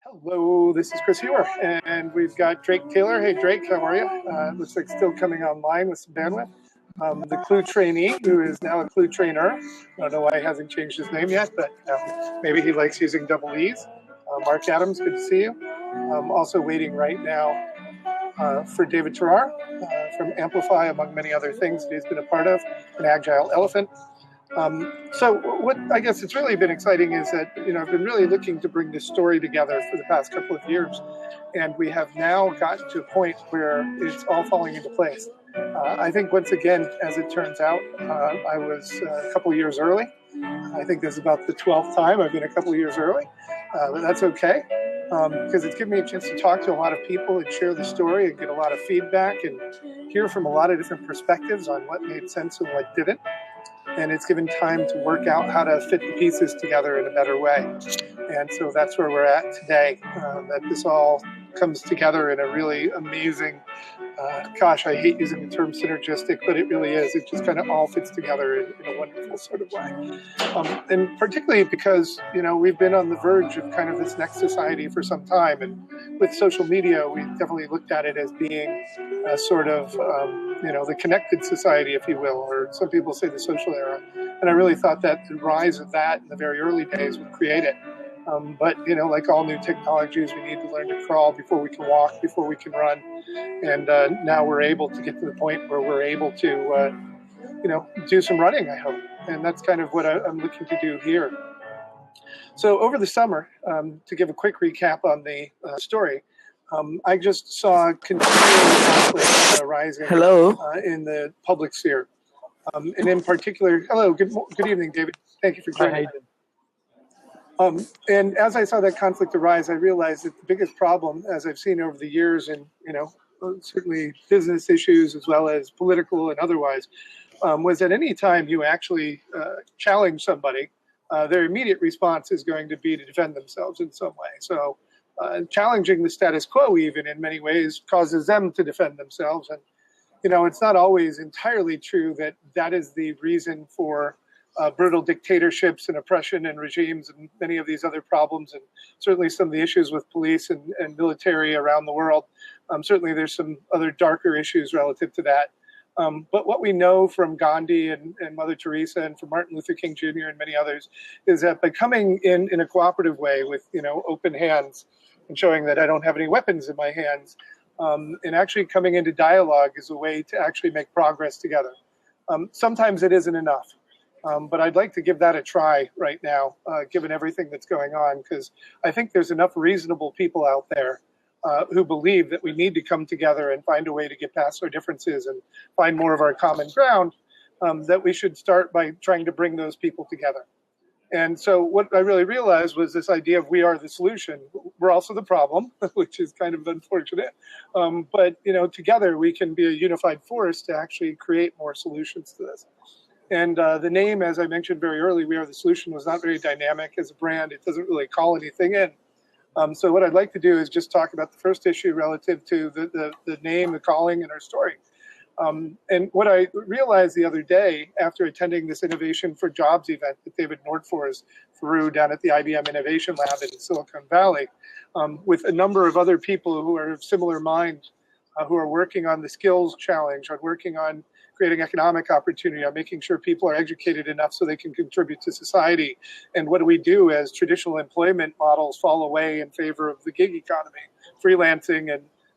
Hello, this is Chris Heuer, and we've got Drake Taylor. Hey, Drake, how are you? Looks like still coming online with some bandwidth. The Clue trainee, who is now a Clue trainer. I don't know why he hasn't changed his name yet, but maybe he likes using double E's. Mark Adams, good to see you. I'm also waiting right now for David Terrar from Amplify, among many other things that he's been a part of, an Agile Elephant. So what I guess it's really been exciting is that, I've been really looking to bring this story together for the past couple of years, and we have now gotten to a point where it's all falling into place. I think once again, as it turns out, I was a couple of years early. I think this is about the 12th time I've been a couple of years early, but that's okay, because it's given me a chance to talk to a lot of people and share the story and get a lot of feedback and hear from a lot of different perspectives on what made sense and what didn't. And it's given time to work out how to fit the pieces together in a better way. And so that's where we're at today, that this all comes together in a really amazing, gosh, I hate using the term synergistic, but it really is. It just kind of all fits together in a wonderful sort of way. And particularly because, we've been on the verge of kind of this next society for some time. And with social media, we definitely looked at it as being a sort of, the connected society, if you will, or some people say the social era. And I really thought that the rise of that in the very early days would create it. But, like all new technologies, we need to learn to crawl before we can walk, before we can run. And now we're able to get to the point where we're able to, do some running, I hope. And that's kind of what I'm looking to do here. So over the summer, to give a quick recap on the story, I just saw continuing conflict rising in the public sphere. And in particular, hello, good evening, David. Thank you for joining. And as I saw that conflict arise, I realized that the biggest problem, as I've seen over the years, and certainly business issues as well as political and otherwise, was at any time you actually challenge somebody, their immediate response is going to be to defend themselves in some way. So challenging the status quo, even in many ways, causes them to defend themselves. And it's not always entirely true that that is the reason for brutal dictatorships and oppression and regimes and many of these other problems, and certainly some of the issues with police and military around the world. Certainly there's some other darker issues relative to that. But what we know from Gandhi and Mother Teresa and from Martin Luther King Jr. and many others is that by coming in a cooperative way with, open hands and showing that I don't have any weapons in my hands, and actually coming into dialogue is a way to actually make progress together. Sometimes it isn't enough. But I'd like to give that a try right now, given everything that's going on, because I think there's enough reasonable people out there who believe that we need to come together and find a way to get past our differences and find more of our common ground, that we should start by trying to bring those people together. And so what I really realized was this idea of we are the solution. We're also the problem, which is kind of unfortunate. But, together we can be a unified force to actually create more solutions to this. And the name, as I mentioned very early, We Are the Solution, was not very dynamic as a brand. It doesn't really call anything in. So what I'd like to do is just talk about the first issue relative to the name, the calling, and our story. And what I realized the other day after attending this Innovation for Jobs event that David Nordforth threw down at the IBM Innovation Lab in Silicon Valley, with a number of other people who are of similar mind, who are working on the skills challenge, on working on creating economic opportunity, on making sure people are educated enough so they can contribute to society. And what do we do as traditional employment models fall away in favor of the gig economy, freelancing,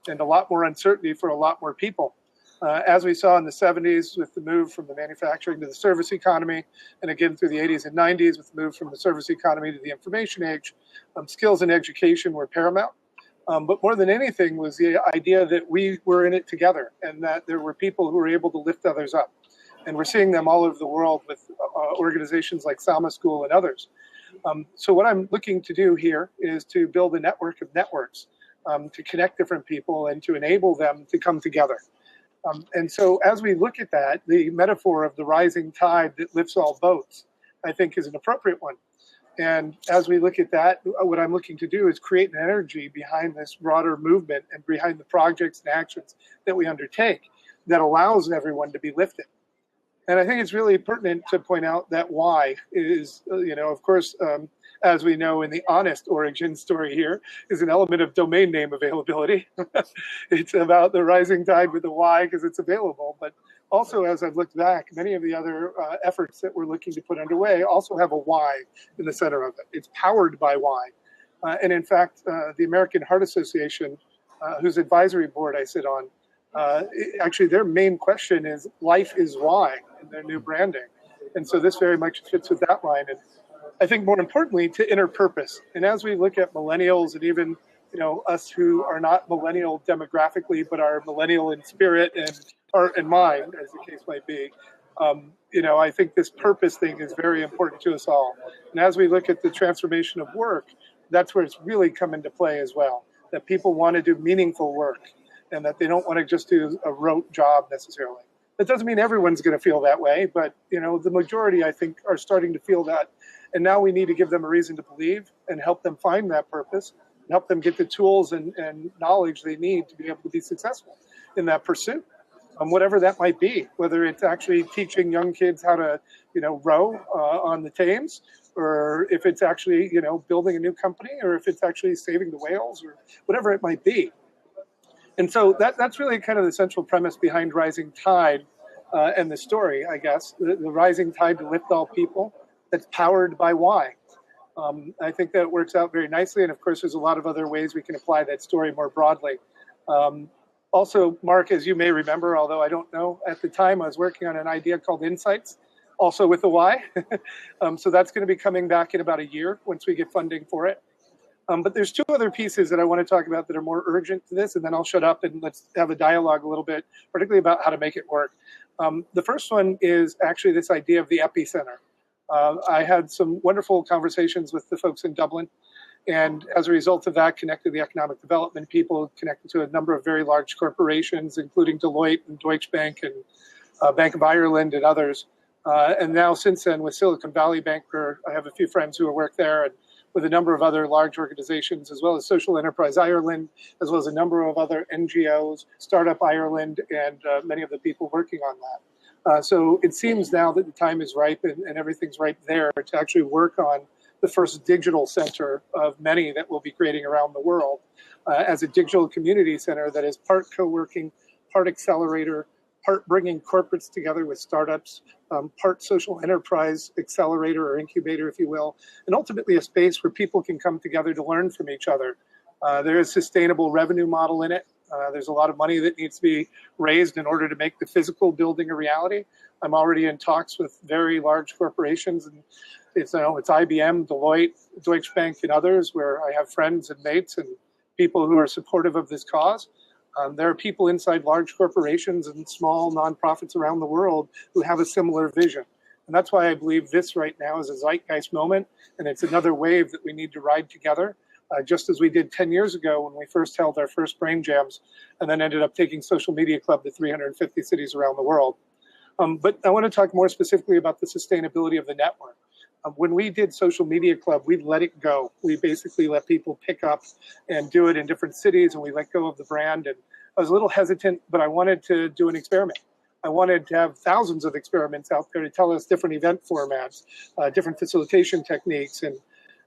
and a lot more uncertainty for a lot more people? As we saw in the 70s with the move from the manufacturing to the service economy, and again through the 80s and 90s with the move from the service economy to the information age, skills and education were paramount. But more than anything was the idea that we were in it together and that there were people who were able to lift others up. And we're seeing them all over the world with organizations like Salma School and others. So what I'm looking to do here is to build a network of networks to connect different people and to enable them to come together. And so as we look at that, the metaphor of the rising tide that lifts all boats, I think is an appropriate one. And as we look at that, what I'm looking to do is create an energy behind this broader movement and behind the projects and actions that we undertake that allows everyone to be lifted. And I think it's really pertinent to point out that why is, of course, as we know in the honest origin story here, is an element of domain name availability. It's about the rising tide with the why because it's available. But also, as I've looked back, many of the other efforts that we're looking to put underway also have a why in the center of it. It's powered by why. And in fact, the American Heart Association, whose advisory board I sit on, actually their main question is life is why in their new branding. And so this very much fits with that line. And I think more importantly, to inner purpose. And as we look at millennials and even, us who are not millennial demographically, but are millennial in spirit and heart and mind, as the case might be, I think this purpose thing is very important to us all. And as we look at the transformation of work, that's where it's really come into play as well, that people want to do meaningful work and that they don't want to just do a rote job necessarily. That doesn't mean everyone's going to feel that way, but the majority, I think, are starting to feel that. And now we need to give them a reason to believe and help them find that purpose and help them get the tools and knowledge they need to be able to be successful in that pursuit, whatever that might be, whether it's actually teaching young kids how to, row on the Thames, or if it's actually, building a new company, or if it's actually saving the whales, or whatever it might be. And so that's really kind of the central premise behind Rising Tide and the story, I guess, the rising tide to lift all people that's powered by why. I think that works out very nicely. And of course, there's a lot of other ways we can apply that story more broadly. Also, Mark, as you may remember, although I don't know, at the time I was working on an idea called Insights, also with the why. So that's going to be coming back in about a year once we get funding for it. But there's two other pieces that I want to talk about that are more urgent to this, and then I'll shut up and let's have a dialogue a little bit, particularly about how to make it work. The first one is actually this idea of the epicenter. I had some wonderful conversations with the folks in Dublin, and as a result of that, connected the economic development people, connected to a number of very large corporations, including Deloitte and Deutsche Bank and Bank of Ireland and others. And now since then with Silicon Valley Bank, where I have a few friends who work there, and with a number of other large organizations, as well as Social Enterprise Ireland, as well as a number of other NGOs, Startup Ireland, and many of the people working on that. So it seems now that the time is ripe and everything's right there to actually work on the first digital center of many that we'll be creating around the world as a digital community center that is part co-working, part accelerator, part bringing corporates together with startups, part social enterprise accelerator or incubator, if you will, and ultimately a space where people can come together to learn from each other. There is a sustainable revenue model in it. There's a lot of money that needs to be raised in order to make the physical building a reality. I'm already in talks with very large corporations, and it's IBM, Deloitte, Deutsche Bank, and others, where I have friends and mates and people who are supportive of this cause. There are people inside large corporations and small nonprofits around the world who have a similar vision. And that's why I believe this right now is a zeitgeist moment, and it's another wave that we need to ride together, just as we did 10 years ago when we first held our first brain jams and then ended up taking Social Media Club to 350 cities around the world. But I want to talk more specifically about the sustainability of the network. When we did Social Media Club, we let it go. We basically let people pick up and do it in different cities, and we let go of the brand. And I was a little hesitant, but I wanted to do an experiment. I wanted to have thousands of experiments out there to tell us different event formats, different facilitation techniques. And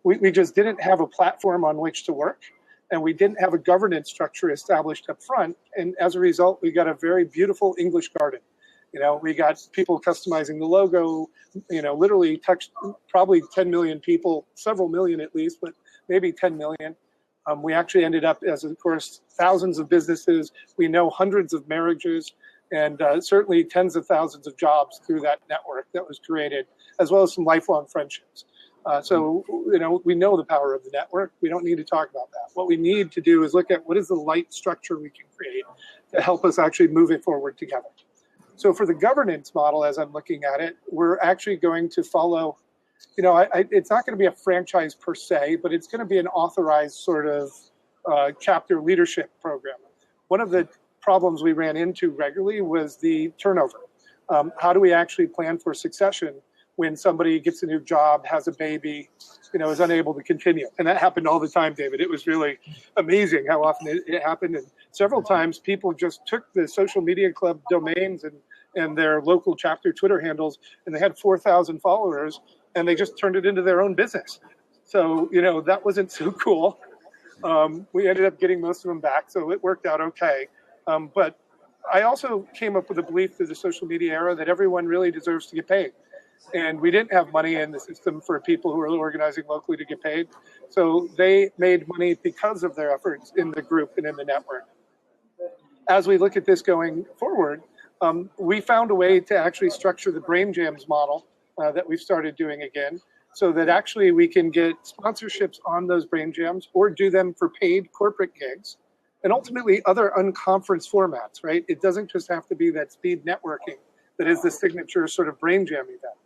we just didn't have a platform on which to work, and we didn't have a governance structure established up front. And as a result, we got a very beautiful English garden. We got people customizing the logo, literally touched probably 10 million people, several million at least, but maybe 10 million. We actually ended up, as of course, thousands of businesses. We know hundreds of marriages and certainly tens of thousands of jobs through that network that was created, as well as some lifelong friendships. So we know the power of the network. We don't need to talk about that. What we need to do is look at what is the light structure we can create to help us actually move it forward together. So for the governance model, as I'm looking at it, we're actually going to follow, it's not going to be a franchise per se, but it's going to be an authorized sort of chapter leadership program. One of the problems we ran into regularly was the turnover. How do we actually plan for succession when somebody gets a new job, has a baby, is unable to continue? And that happened all the time, David. It was really amazing how often it happened. And several times people just took the Social Media Club domains and and their local chapter Twitter handles, and they had 4,000 followers, and they just turned it into their own business. So, that wasn't so cool. We ended up getting most of them back, so it worked out okay. But I also came up with a belief through the social media era that everyone really deserves to get paid. And we didn't have money in the system for people who are organizing locally to get paid. So they made money because of their efforts in the group and in the network. As we look at this going forward, we found a way to actually structure the Brain Jams model that we've started doing again, so that actually we can get sponsorships on those Brain Jams or do them for paid corporate gigs, and ultimately other unconference formats, right? It doesn't just have to be that speed networking that is the signature sort of Brain Jam event.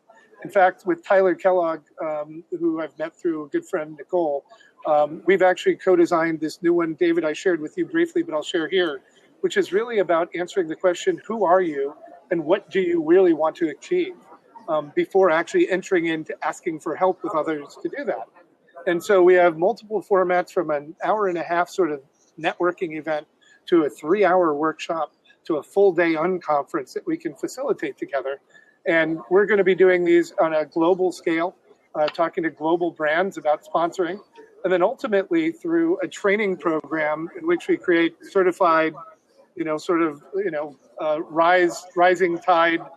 In fact, with Tyler Kellogg, who I've met through a good friend, Nicole, we've actually co-designed this new one. David, I shared with you briefly, but I'll share here, which is really about answering the question, who are you and what do you really want to achieve, before actually entering into asking for help with others to do that. And so we have multiple formats, from an hour-and-a-half sort of networking event to a 3-hour workshop to a full-day unconference that we can facilitate together. And we're going to be doing these on a global scale, talking to global brands about sponsoring, and then ultimately through a training program in which we create certified, RysingTyde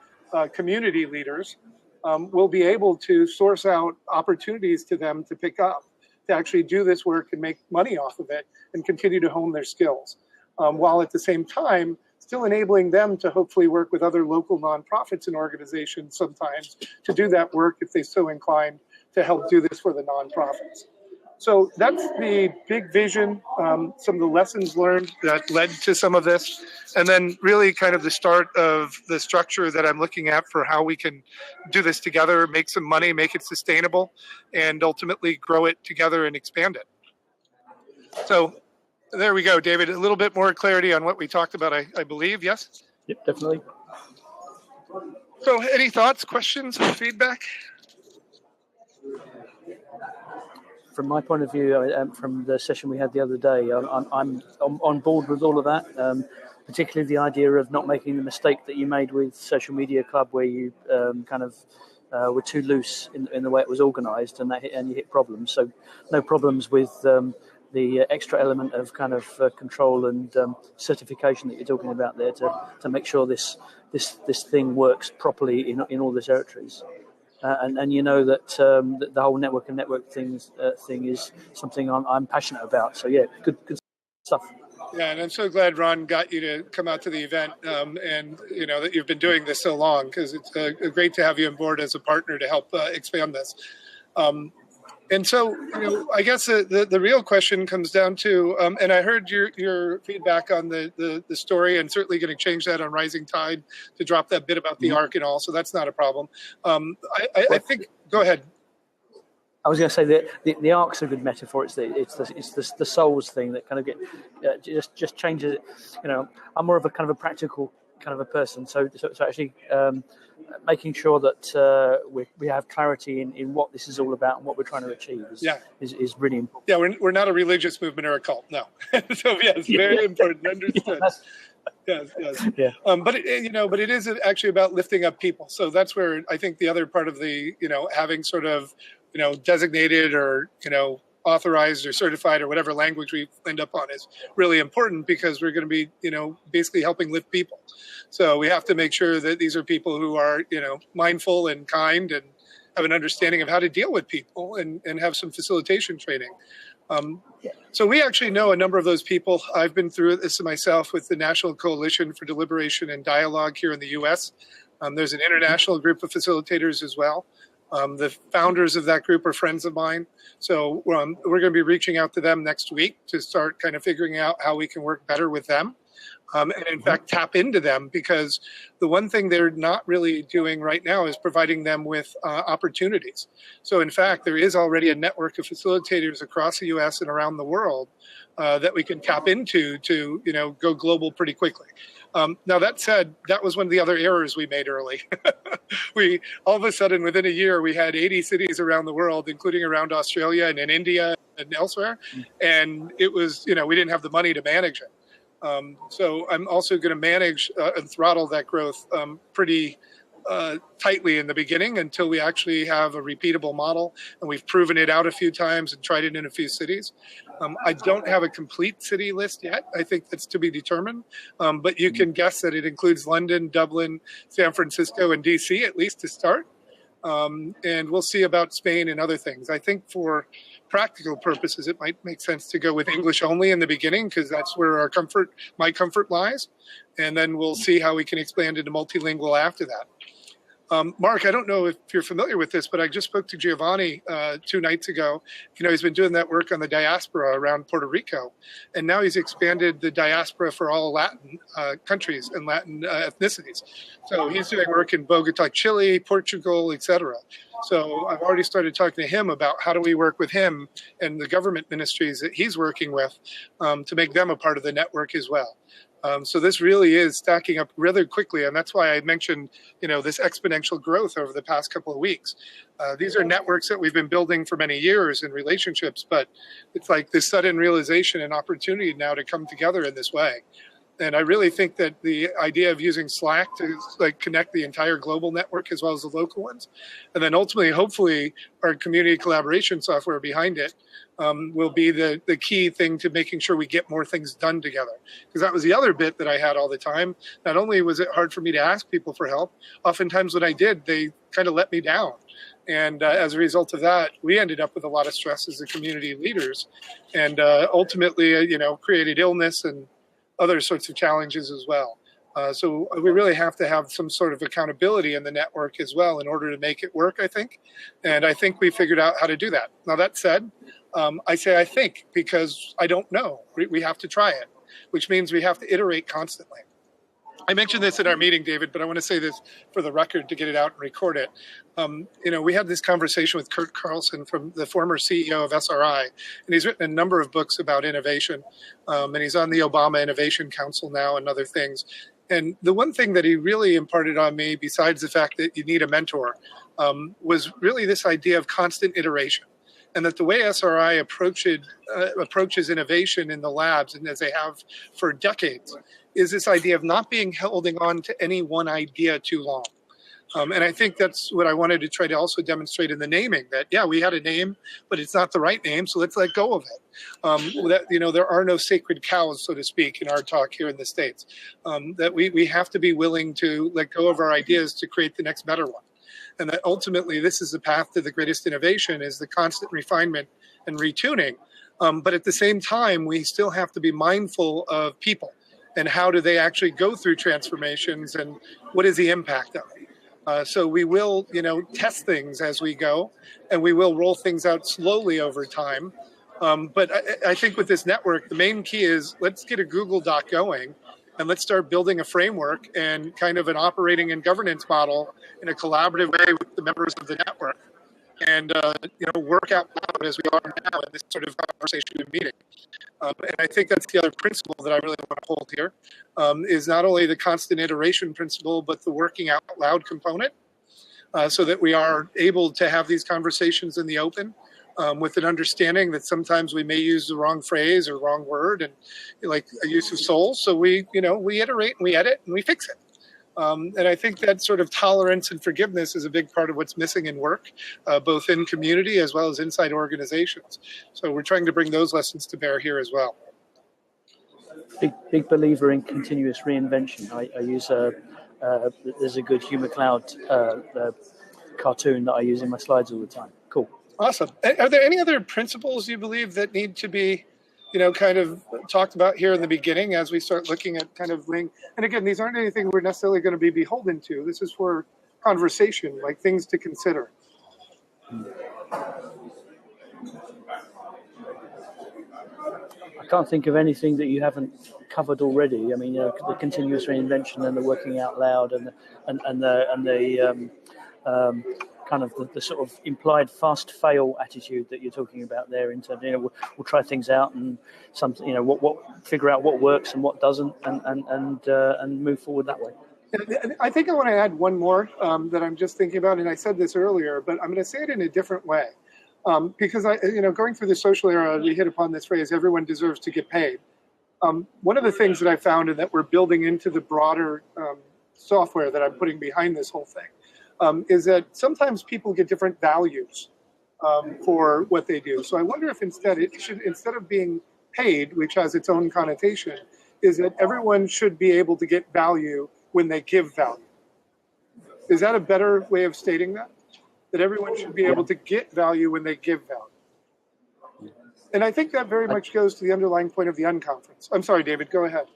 community leaders. We'll be able to source out opportunities to them to pick up, to actually do this work and make money off of it and continue to hone their skills, while at the same time still enabling them to hopefully work with other local nonprofits and organizations sometimes to do that work if they so inclined to help do this for the nonprofits. So that's the big vision, some of the lessons learned that led to some of this, and then really kind of the start of the structure that I'm looking at for how we can do this together, make some money, make it sustainable, and ultimately grow it together and expand it. So there we go, David. A little bit more clarity on what we talked about, I believe, yes? Yep, definitely. So any thoughts, questions, feedback? From my point of view, from the session we had the other day, I'm on board with all of that, particularly the idea of not making the mistake that you made with Social Media Club, where you were too loose in the way it was organised, and you hit problems. So no problems with the extra element of kind of control and certification that you're talking about there to make sure this thing works properly in all the territories. And you know that the whole network thing is something I'm passionate about. So yeah, good stuff. Yeah, and I'm so glad Ron got you to come out to the event, and that you've been doing this so long, because it's great to have you on board as a partner to help expand this. And so, I guess the real question comes down to, and I heard your feedback on the story, and certainly going to change that on RysingTyde to drop that bit about the ARC and all, so that's not a problem. I think, go ahead. I was going to say that the ARC's a good metaphor. It's the souls thing that kind of just changes it. I'm more of a kind of a practical kind of a person, so actually making sure that we have clarity in what this is all about and what we're trying to achieve is really important. Yeah, we're not a religious movement or a cult, no. So yes, very important. Understood. Yes. Yeah. But it is actually about lifting up people. So that's where I think the other part of the having sort of designated or authorized or certified or whatever language we end up on is really important, because we're going to be basically helping lift people. So we have to make sure that these are people who are mindful and kind and have an understanding of how to deal with people and have some facilitation training. So we actually know a number of those people. I've been through this myself with the National Coalition for Deliberation and Dialogue here in the U.S. There's an international group of facilitators as well. The founders of that group are friends of mine. So we're going to be reaching out to them next week to start kind of figuring out how we can work better with them. And in fact, tap into them, because the one thing they're not really doing right now is providing them with opportunities. So in fact, there is already a network of facilitators across the U.S. and around the world that we can tap into to go global pretty quickly. Now, that said, that was one of the other errors we made early. We all of a sudden, within a year, we had 80 cities around the world, including around Australia and in India and elsewhere. And it was, we didn't have the money to manage it. So I'm also going to manage and throttle that growth pretty tightly in the beginning until we actually have a repeatable model and we've proven it out a few times and tried it in a few cities. I don't have a complete city list yet. I think that's to be determined. But you can guess that it includes London, Dublin, San Francisco, and DC, at least to start. And we'll see about Spain and other things. I think for practical purposes, it might make sense to go with English only in the beginning because that's where my comfort lies. And then we'll see how we can expand into multilingual after that. Mark, I don't know if you're familiar with this, but I just spoke to Giovanni 2 nights ago. He's been doing that work on the diaspora around Puerto Rico, and now he's expanded the diaspora for all Latin countries and Latin ethnicities. So he's doing work in Bogota, Chile, Portugal, etc. So I've already started talking to him about how do we work with him and the government ministries that he's working with to make them a part of the network as well. So this really is stacking up rather quickly, and that's why I mentioned, this exponential growth over the past couple of weeks. These are networks that we've been building for many years in relationships, but it's like this sudden realization and opportunity now to come together in this way. And I really think that the idea of using Slack to connect the entire global network as well as the local ones, and then ultimately, hopefully, our community collaboration software behind it will be the key thing to making sure we get more things done together. Because that was the other bit that I had all the time. Not only was it hard for me to ask people for help, oftentimes when I did, they kind of let me down. And as a result of that, we ended up with a lot of stress as the community leaders, and ultimately, created illness and other sorts of challenges as well. So we really have to have some sort of accountability in the network as well in order to make it work, I think. And I think we figured out how to do that. Now, that said, I say I think because I don't know. We have to try it, which means we have to iterate constantly. I mentioned this in our meeting, David, but I want to say this for the record to get it out and record it. We had this conversation with Kurt Carlson, from the former CEO of SRI, and he's written a number of books about innovation, and he's on the Obama Innovation Council now and other things. And the one thing that he really imparted on me, besides the fact that you need a mentor, was really this idea of constant iteration. And that the way SRI approaches innovation in the labs, and as they have for decades, is this idea of not holding on to any one idea too long. And I think that's what I wanted to try to also demonstrate in the naming, that, yeah, we had a name, but it's not the right name, so let's let go of it. There are no sacred cows, so to speak, in our talk here in the States. That we have to be willing to let go of our ideas to create the next better one. And that ultimately this is the path to the greatest innovation, is the constant refinement and retuning. But at the same time, we still have to be mindful of people and how do they actually go through transformations and what is the impact of it. So we will, test things as we go, and we will roll things out slowly over time. But I think with this network, the main key is let's get a Google Doc going, and let's start building a framework and kind of an operating and governance model in a collaborative way with the members of the network, and work out loud as we are now in this sort of conversation and meeting. And I think that's the other principle that I really want to hold here, is not only the constant iteration principle, but the working out loud component, so that we are able to have these conversations in the open, with an understanding that sometimes we may use the wrong phrase or wrong word, and like a use of soul. So we iterate and we edit and we fix it. And I think that sort of tolerance and forgiveness is a big part of what's missing in work, both in community as well as inside organizations. So we're trying to bring those lessons to bear here as well. Big believer in continuous reinvention. I use there's a good Hugh McLeod cartoon that I use in my slides all the time. Cool. Awesome. Are there any other principles you believe that need to be kind of talked about here in the beginning as we start looking at kind of and again, these aren't anything we're necessarily going to be beholden to. This is for conversation, like things to consider. I can't think of anything that you haven't covered already. I mean, the continuous reinvention and the working out loud and the kind of the sort of implied fast fail attitude that you're talking about there. In terms, we'll try things out and something, figure out what works and what doesn't, and move forward that way. I think I want to add one more that I'm just thinking about, and I said this earlier, but I'm going to say it in a different way, because going through the social era, we hit upon this phrase: everyone deserves to get paid. One of the things that I found and that we're building into the broader software that I'm putting behind this whole thing is that sometimes people get different values for what they do. So I wonder if instead of being paid, which has its own connotation, is that everyone should be able to get value when they give value. Is that a better way of stating that? That everyone should be able to get value when they give value. And I think that very much goes to the underlying point of the unconference. I'm sorry, David, go ahead.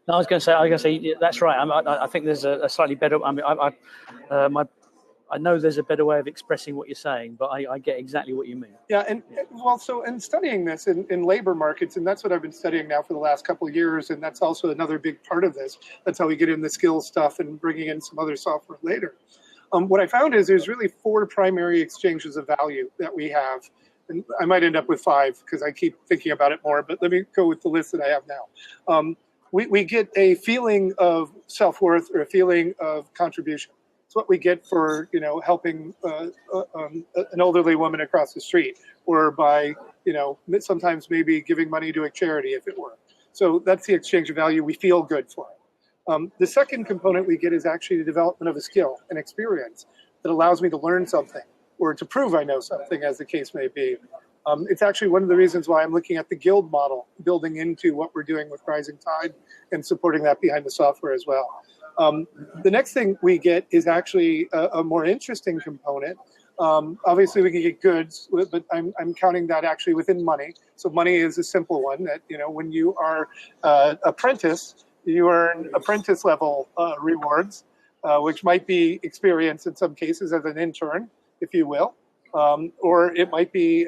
No, I was going to say that's right. I think there's a slightly better. I mean, I know there's a better way of expressing what you're saying, but I get exactly what you mean. Yeah, and studying this in labor markets, and that's what I've been studying now for the last couple of years, and that's also another big part of this. That's how we get in the skills stuff and bringing in some other software later. What I found is there's really 4 primary exchanges of value that we have. And I might end up with 5 because I keep thinking about it more, but let me go with the list that I have now. We get a feeling of self-worth or a feeling of contribution. It's what we get for, helping an elderly woman across the street, or by, sometimes maybe giving money to a charity if it were. So that's the exchange of value. We feel good for it. The second component we get is actually the development of a skill, an experience that allows me to learn something or to prove I know something, as the case may be. It's actually one of the reasons why I'm looking at the guild model, building into what we're doing with RysingTyde and supporting that behind the software as well. The next thing we get is actually a more interesting component. Obviously, we can get goods, but I'm counting that actually within money. So money is a simple one that, when you are apprentice, you earn apprentice level rewards, which might be experience in some cases as an intern, if you will. Or it might be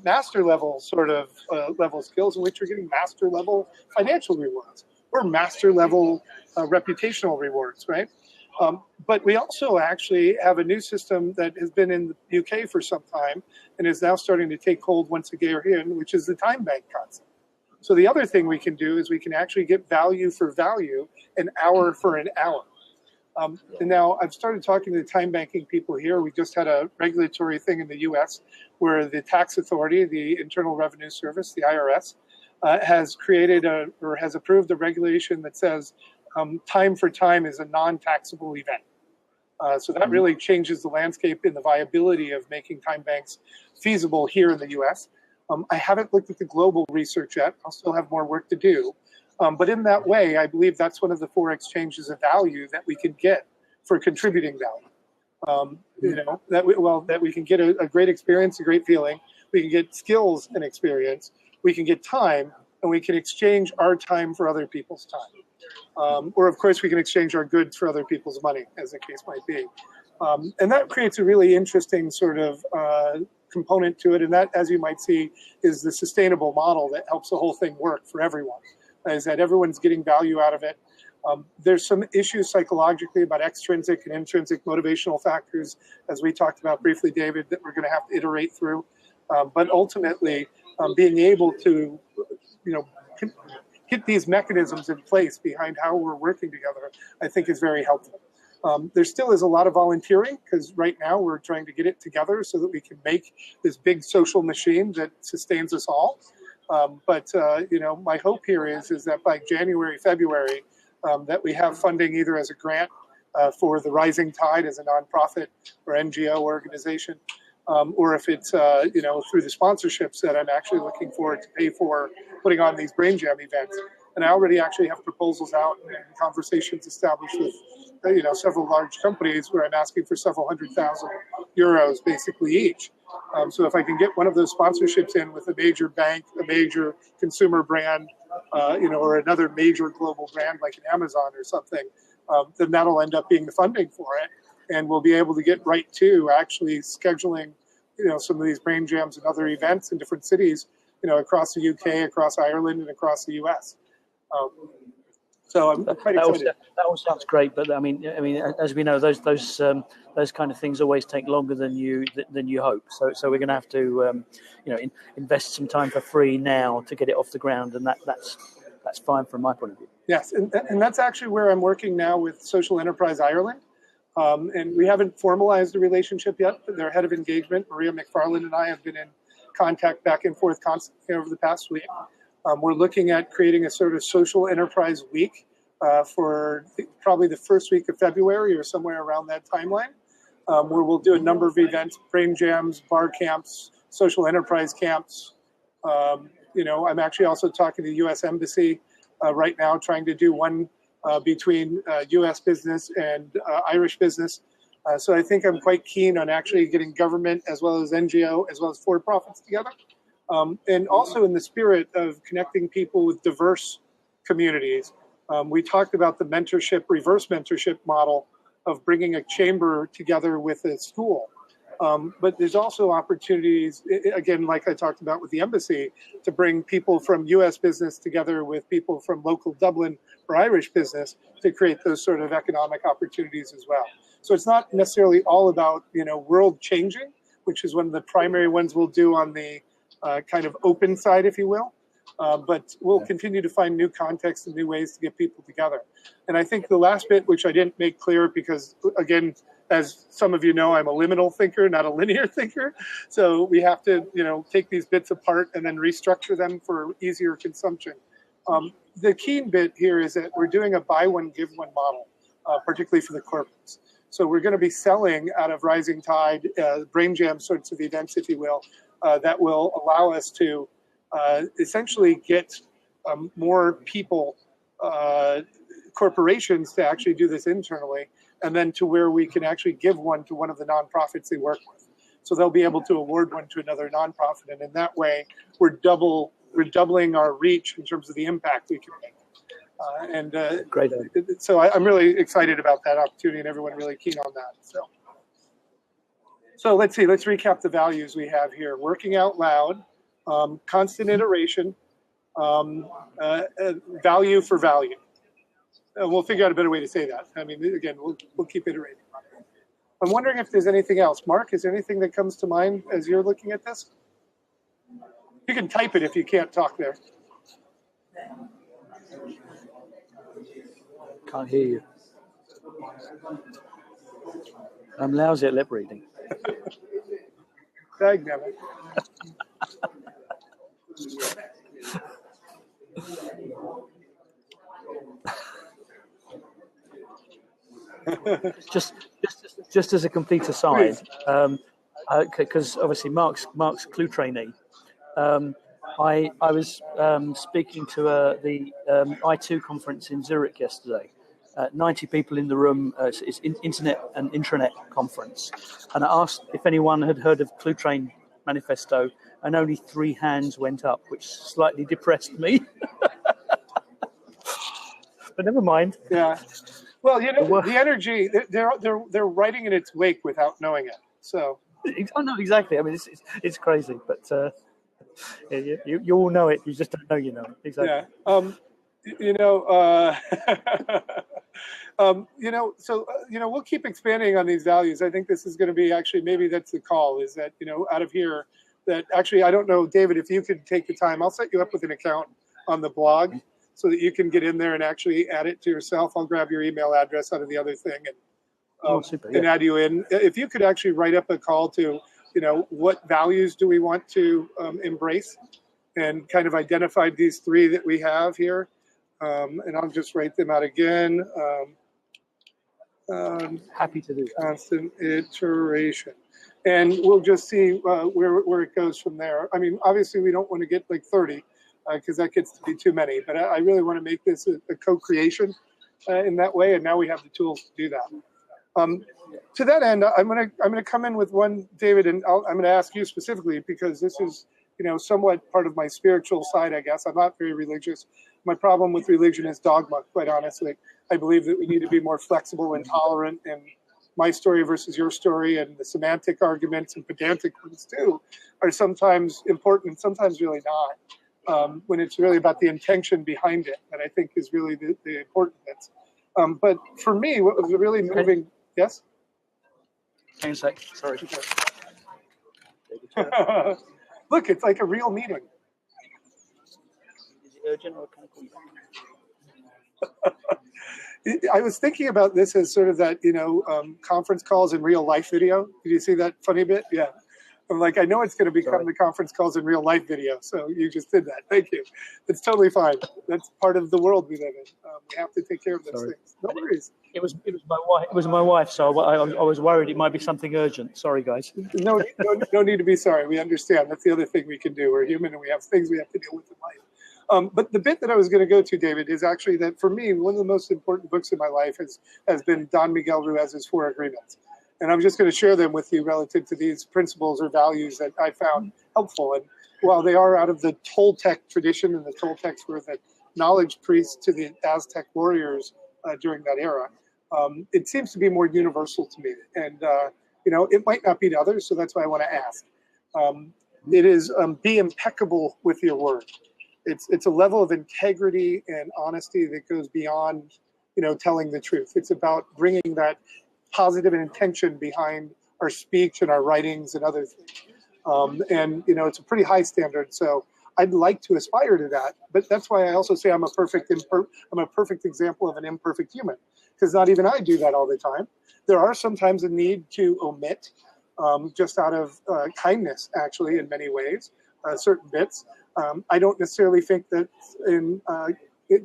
master level sort of level skills in which you're getting master level financial rewards or master level reputational rewards, right? But we also actually have a new system that has been in the UK for some time and is now starting to take hold once again, which is the time bank concept. So the other thing we can do is we can actually get value for value, an hour for an hour. And now I've started talking to the time banking people here. We just had a regulatory thing in the US where the tax authority, the Internal Revenue Service, the IRS, has created or has approved a regulation that says time for time is a non-taxable event. So that really changes the landscape in the viability of making time banks feasible here in the US. I haven't looked at the global research yet. I'll still have more work to do. But in that way, I believe that's one of the 4 exchanges of value that we can get for contributing value. That we can get a great experience, a great feeling. We can get skills and experience. We can get time, and we can exchange our time for other people's time. Or, of course, we can exchange our goods for other people's money, as the case might be. And that creates a really interesting sort of component to it. And that, as you might see, is the sustainable model that helps the whole thing work for everyone, is that everyone's getting value out of it. There's some issues psychologically about extrinsic and intrinsic motivational factors, as we talked about briefly, David, that we're going to have to iterate through. But ultimately, being able to, get these mechanisms in place behind how we're working together, I think is very helpful. There still is a lot of volunteering because right now we're trying to get it together so that we can make this big social machine that sustains us all. But my hope here is that by January, February, that we have funding either as a grant for the RysingTyde as a nonprofit or NGO organization, or if it's through the sponsorships that I'm actually looking for to pay for putting on these Brain Jam events. And I already actually have proposals out and conversations established with several large companies where I'm asking for several €100,000 basically each. So if I can get one of those sponsorships in with a major bank, a major consumer brand, or another major global brand like an Amazon or something, then that'll end up being the funding for it. And we'll be able to get right to actually scheduling, some of these Brain Jams and other events in different cities, across the UK, across Ireland, and across the US. So I'm quite excited. That all sounds great, but I mean, as we know, those kind of things always take longer than you hope. So we're going to have to, invest some time for free now to get it off the ground, and that's fine from my point of view. Yes, and that's actually where I'm working now with Social Enterprise Ireland, and we haven't formalized a relationship yet. But their head of engagement, Maria McFarland, and I have been in contact back and forth constantly over the past week. We're looking at creating a sort of social enterprise week for probably the first week of February or somewhere around that timeline, where we'll do a number of events, brain jams, bar camps, social enterprise camps. I'm actually also talking to the U.S. Embassy right now, trying to do one between U.S. business and Irish business. So I think I'm quite keen on actually getting government as well as NGO as well as for-profits together. And also in the spirit of connecting people with diverse communities. We talked about the mentorship, reverse mentorship model of bringing a chamber together with a school. But there's also opportunities, again, like I talked about with the embassy, to bring people from U.S. business together with people from local Dublin or Irish business to create those sort of economic opportunities as well. So it's not necessarily all about, world changing, which is one of the primary ones we'll do on the kind of open side, if you will. But we'll continue to find new contexts and new ways to get people together. And I think the last bit, which I didn't make clear because, again, as some of you know, I'm a liminal thinker, not a linear thinker. So we have to, take these bits apart and then restructure them for easier consumption. The key bit here is that we're doing a buy one, give one model, particularly for the corporates. So we're going to be selling out of RysingTyde, Brain Jam sorts of events, if you will, that will allow us to essentially get more people, corporations to actually do this internally, and then to where we can actually give one to one of the nonprofits they work with. So they'll be able to award one to another nonprofit, and in that way, we're doubling our reach in terms of the impact we can make. Great. So I'm really excited about that opportunity, and everyone really keen on that. So let's see. Let's recap the values we have here: working out loud, constant iteration, value for value. We'll figure out a better way to say that. I mean, again, we'll keep iterating. I'm wondering if there's anything else. Mark, is there anything that comes to mind as you're looking at this? You can type it if you can't talk there. Can't hear you. I'm lousy at lip reading. Dagnabbit. just as a complete aside, because obviously Mark's clue trainee. I was speaking to the I2 conference in Zurich yesterday. 90 people in the room. It's internet and intranet conference, and I asked if anyone had heard of Clue Train Manifesto, and only 3 hands went up, which slightly depressed me. But never mind. Yeah. Well, the energy, they're writing in its wake without knowing it. So. Oh, no, exactly. I mean, it's crazy, but you all know it. You just don't know you know it. Exactly. Yeah. So we'll keep expanding on these values. I think this is going to be actually, maybe that's the call, is that, out of here, that actually, I don't know, David, if you could take the time, I'll set you up with an account on the blog, so that you can get in there and actually add it to yourself. I'll grab your email address out of the other thing and add you in. If you could actually write up a call to, what values do we want to embrace, and kind of identify these 3 that we have here. And I'll just write them out again. Happy to do that. Constant iteration. And we'll just see where it goes from there. I mean, obviously, we don't want to get like 30, because that gets to be too many. But I really want to make this a co-creation in that way, and now we have the tools to do that. To that end, I'm gonna come in with one, David, and I'm going to ask you specifically, because this is somewhat part of my spiritual side, I guess. I'm not very religious. My problem with religion is dogma, quite honestly. I believe that we need to be more flexible and tolerant, and my story versus your story, and the semantic arguments and pedantic ones too, are sometimes important and sometimes really not. When it's really about the intention behind it, that I think is really the important bits. But for me, what was really moving, yes? Hang on a sec, sorry. Look, it's like a real meeting. Is it urgent, or can I call you back? I was thinking about this as sort of that, conference calls in real life video. Did you see that funny bit? Yeah. I'm like, I know it's going to become Sorry. the conference calls in real life video. So you just did that. Thank you. It's totally fine. That's part of the world we live in. We have to take care of those things. No worries. It was my wife. It was my wife. So I was worried it might be something urgent. Sorry, guys. No need to be sorry. We understand. That's the other thing we can do. We're human and we have things we have to deal with in life. But the bit that I was going to go to, David, is actually that for me, one of the most important books in my life has been Don Miguel Ruiz's Four Agreements. And I'm just going to share them with you relative to these principles or values that I found helpful. And while they are out of the Toltec tradition, and the Toltecs were the knowledge priests to the Aztec warriors during that era, it seems to be more universal to me. And, it might not be to others, so that's why I want to ask. It is be impeccable with your word. It's a level of integrity and honesty that goes beyond, telling the truth. It's about bringing that positive intention behind our speech and our writings and other things. It's a pretty high standard. So I'd like to aspire to that. But that's why I also say I'm a perfect example of an imperfect human, because not even I do that all the time. There are sometimes a need to omit, just out of kindness, actually, in many ways, certain bits. I don't necessarily think that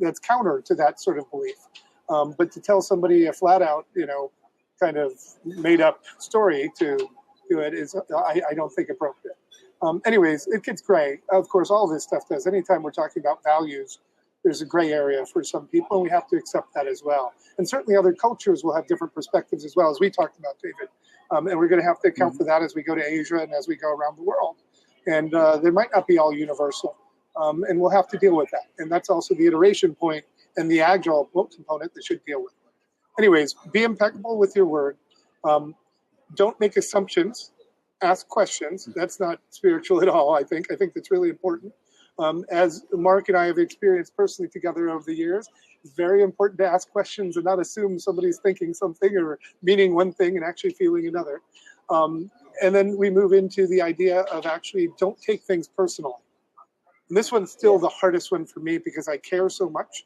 that's counter to that sort of belief. But to tell somebody a flat out, kind of made up story to do it is, I don't think, appropriate. Anyways, it gets gray. Of course, all this stuff does. Anytime we're talking about values, there's a gray area for some people, and we have to accept that as well. And certainly other cultures will have different perspectives as well, as we talked about, David. And we're going to have to account for that as we go to Asia and as we go around the world. And they might not be all universal. And we'll have to deal with that. And that's also the iteration point and the agile component that should deal with it. Anyways, be impeccable with your word. Don't make assumptions. Ask questions. That's not spiritual at all, I think. I think that's really important. As Mark and I have experienced personally together over the years, it's very important to ask questions and not assume somebody's thinking something or meaning one thing and actually feeling another. And then we move into the idea of actually don't take things personally. And this one's still the hardest one for me because I care so much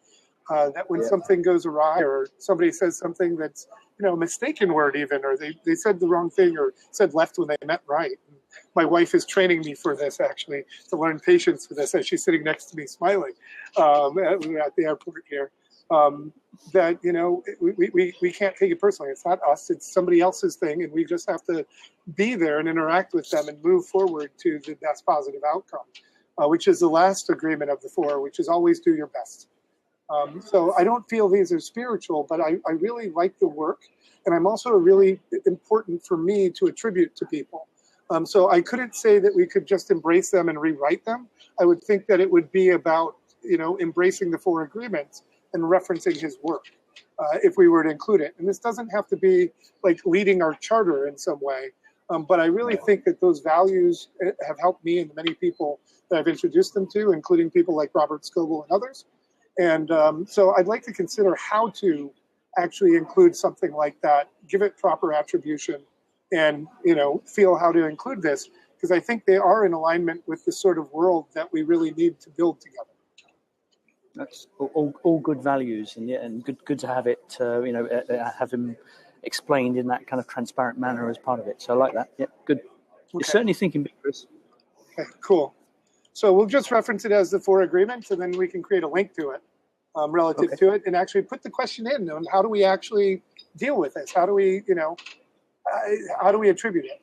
that when something goes awry or somebody says something that's, a mistaken word even, or they said the wrong thing or said left when they meant right. And my wife is training me for this, actually, to learn patience for this as she's sitting next to me smiling at the airport here. That, we can't take it personally. It's not us, it's somebody else's thing. And we just have to be there and interact with them and move forward to the best positive outcome, which is the last agreement of the four, which is always do your best. So I don't feel these are spiritual, but I really like the work. And I'm also really important for me to attribute to people. So I couldn't say that we could just embrace them and rewrite them. I would think that it would be about, embracing the four agreements and referencing his work if we were to include it. And this doesn't have to be like leading our charter in some way. But I really think that those values have helped me and the many people that I've introduced them to, including people like Robert Scoble and others. And so I'd like to consider how to actually include something like that, give it proper attribution, and feel how to include this, because I think they are in alignment with the sort of world that we really need to build together. That's all good values, and good to have it. Have them explained in that kind of transparent manner as part of it. So I like that. Yeah, good. Okay. You're certainly thinking big, Chris. Okay, cool. So we'll just reference it as the four agreements, and then we can create a link to it relative to it, and actually put the question in on how do we actually deal with this? How do we, how do we attribute it?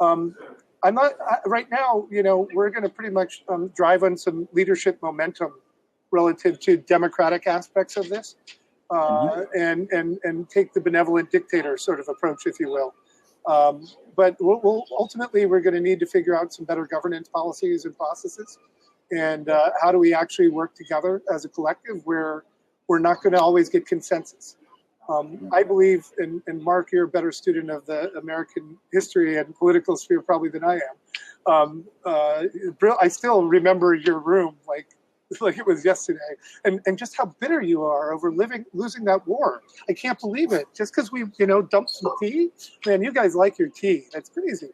I'm not right now. We're going to pretty much drive on some leadership momentum relative to democratic aspects of this, and take the benevolent dictator sort of approach, if you will. But we'll ultimately, we're going to need to figure out some better governance policies and processes, and how do we actually work together as a collective where we're not going to always get consensus. I believe, and Mark, you're a better student of the American history and political sphere probably than I am. I still remember your room like it was yesterday, and just how bitter you are over losing that war. I can't believe it. Just because we, dumped some tea, man. You guys like your tea. That's crazy.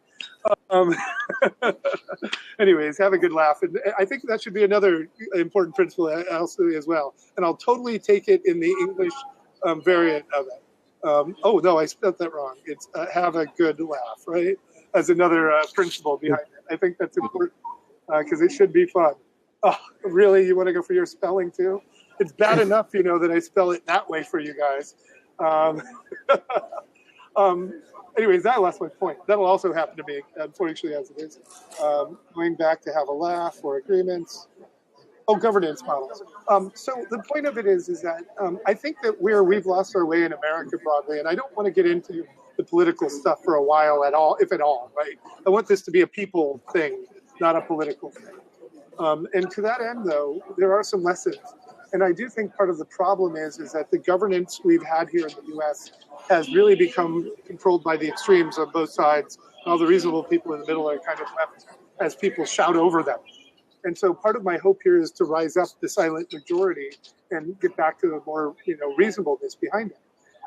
Anyways, have a good laugh, and I think that should be another important principle also as well. And I'll totally take it in the English variant of it. Oh no, I spelled that wrong. It's have a good laugh, right? as another principle behind it. I think that's important because it should be fun. Oh, really? You want to go for your spelling too? It's bad enough, that I spell it that way for you guys. Anyways, I lost my point. That'll also happen to me, unfortunately, as it is. Going back to have a laugh or agreements. Oh, governance models. So the point of it is that I think that we've lost our way in America broadly, and I don't want to get into the political stuff for a while at all, if at all, right? I want this to be a people thing, not a political thing. And to that end, though, there are some lessons. And I do think part of the problem is that the governance we've had here in the U.S. has really become controlled by the extremes on both sides. And all the reasonable people in the middle are kind of left as people shout over them. And so part of my hope here is to rise up the silent majority and get back to a more, reasonableness behind it.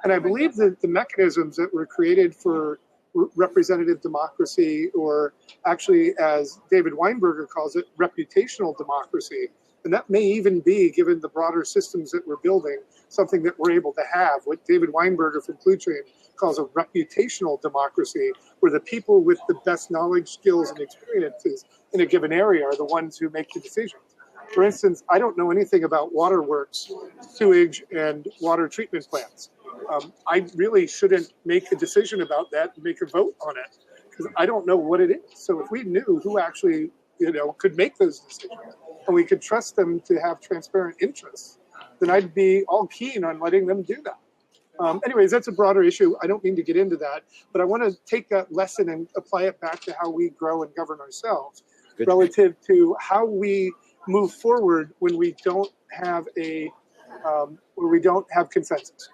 And I believe that the mechanisms that were created for representative democracy, or actually, as David Weinberger calls it, reputational democracy, and that may even be, given the broader systems that we're building, something that we're able to have, what David Weinberger from Cluetrain calls a reputational democracy, where the people with the best knowledge, skills, and experiences in a given area are the ones who make the decisions. For instance, I don't know anything about waterworks, sewage, and water treatment plants. I really shouldn't make a decision about that and make a vote on it, because I don't know what it is. So if we knew who actually, could make those decisions, and we could trust them to have transparent interests, then I'd be all keen on letting them do that. Anyways, that's a broader issue. I don't mean to get into that, but I want to take that lesson and apply it back to how we grow and govern ourselves. Good. Relative to how we move forward when we don't have consensus.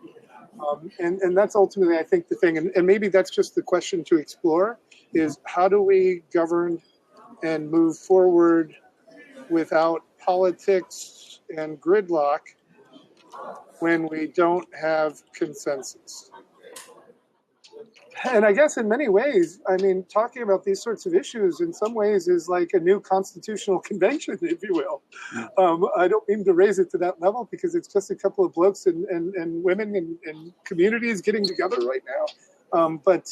And that's ultimately, I think, the thing. And maybe that's just the question to explore, is how do we govern and move forward without politics and gridlock when we don't have consensus? And I guess in many ways, talking about these sorts of issues in some ways is like a new constitutional convention, if you will. I don't mean to raise it to that level, because it's just a couple of blokes and women and communities getting together right now. But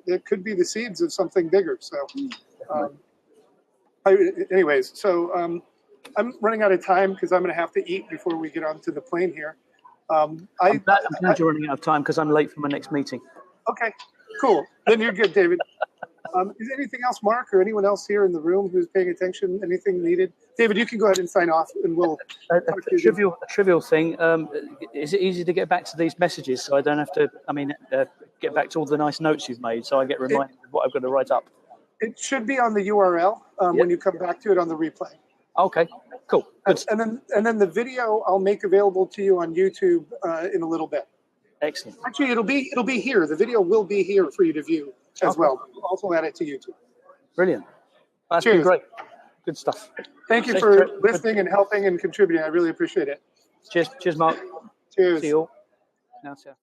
it could be the seeds of something bigger. So I'm running out of time because I'm going to have to eat before we get onto the plane here. I'm glad you're running out of time because I'm late for my next meeting. Okay, cool. Then you're good, David. Is there anything else, Mark, or anyone else here in the room who's paying attention? Anything needed? David, you can go ahead and sign off, and we'll... trivial thing. Is it easy to get back to these messages so I don't have to, get back to all the nice notes you've made so I get reminded of what I've got to write up? It should be on the URL when you come back to it on the replay. Okay, cool. Good. And then the video I'll make available to you on YouTube in a little bit. Excellent. Actually, it'll be here. The video will be here for you to view as well. We'll also add it to YouTube. Brilliant. That's been great. Good stuff. Thank you for listening and helping and contributing. I really appreciate it. Cheers, Mark. Cheers. See you all. Now, sir.